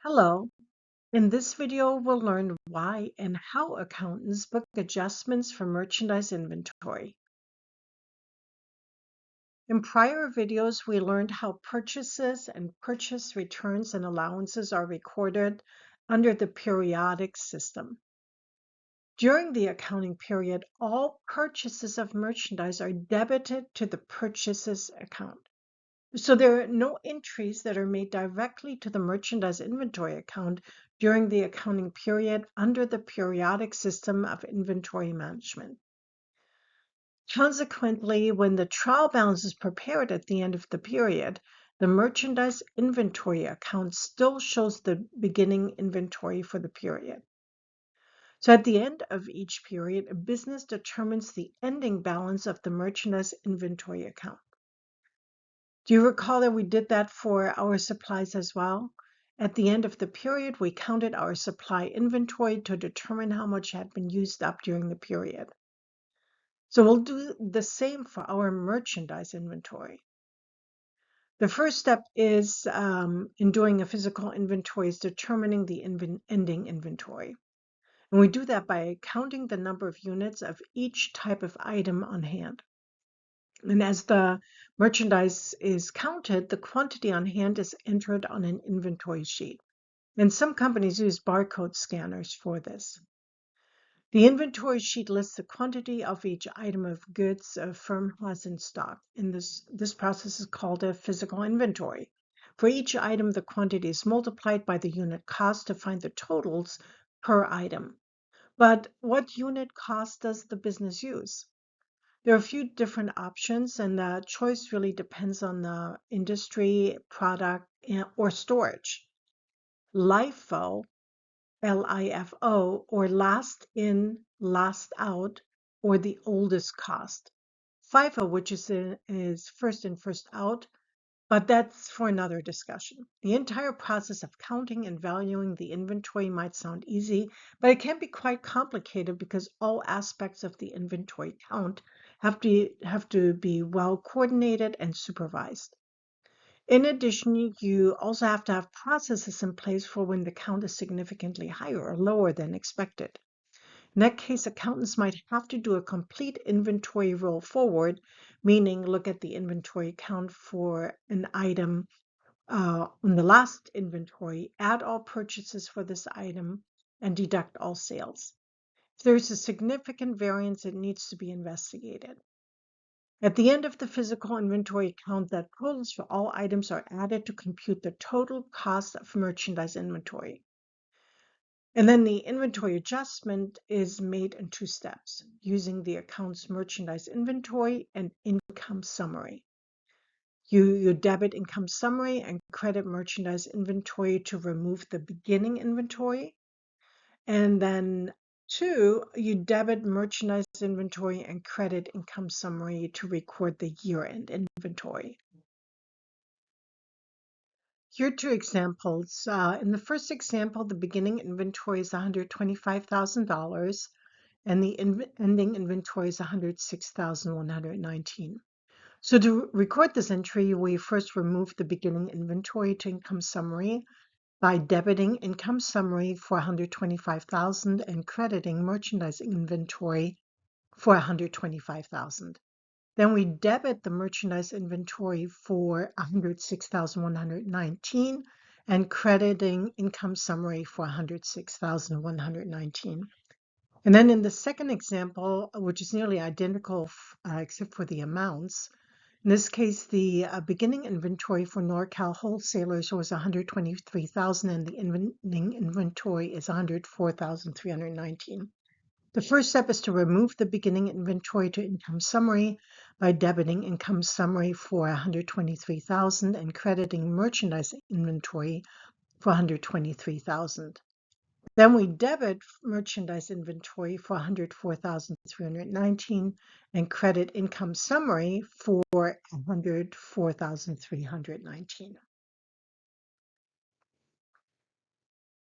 Hello. In this video, we'll learn why and how accountants book adjustments for merchandise inventory. In prior videos, we learned how purchases and purchase returns and allowances are recorded under the periodic system. During the accounting period, all purchases of merchandise are debited to the purchases account. So there are no entries that are made directly to the merchandise inventory account during the accounting period under the periodic system of inventory management. Consequently, when the trial balance is prepared at the end of the period, the merchandise inventory account still shows the beginning inventory for the period. So at the end of each period, a business determines the ending balance of the merchandise inventory account. Do you recall that we did that for our supplies as well? At the end of the period, we counted our supply inventory to determine how much had been used up during the period. So we'll do the same for our merchandise inventory. The first step is in doing a physical inventory is determining the ending inventory. And we do that by counting the number of units of each type of item on hand. And as the merchandise is counted, the quantity on hand is entered on an inventory sheet. And some companies use barcode scanners for this. The inventory sheet lists the quantity of each item of goods a firm has in stock. And this process is called a physical inventory. For each item, the quantity is multiplied by the unit cost to find the totals per item. But what unit cost does the business use? There are a few different options, and the choice really depends on the industry, product, or storage. LIFO, LIFO, or last in, last out, or the oldest cost. FIFO, which is first in, first out, but that's for another discussion. The entire process of counting and valuing the inventory might sound easy, but it can be quite complicated because all aspects of the inventory count have to be well coordinated and supervised. In addition, you also have to have processes in place for when the count is significantly higher or lower than expected. In that case, accountants might have to do a complete inventory roll forward, meaning look at the inventory count for an item on the last inventory, add all purchases for this item, and deduct all sales. If there's a significant variance, it needs to be investigated. At the end of the physical inventory count, the totals for all items are added to compute the total cost of merchandise inventory. And then the inventory adjustment is made in two steps, using the account's merchandise inventory and income summary. You debit income summary and credit merchandise inventory to remove the beginning inventory. And then two, you debit merchandise inventory and credit income summary to record the year-end inventory. Here are two examples. In the first example, the beginning inventory is $125,000 and the ending inventory is $106,119. So to record this entry, we first remove the beginning inventory to income summary by debiting income summary for $125,000 and crediting merchandise inventory for $125,000. Then we debit the merchandise inventory for $106,119 and crediting income summary for $106,119. And then in the second example, which is nearly identical except for the amounts, in this case, the beginning inventory for NorCal wholesalers was $123,000 and the ending inventory is $104,319. The first step is to remove the beginning inventory to income summary by debiting income summary for $123,000 and crediting merchandise inventory for $123,000. Then we debit merchandise inventory for $104,319 and credit income summary for $104,319.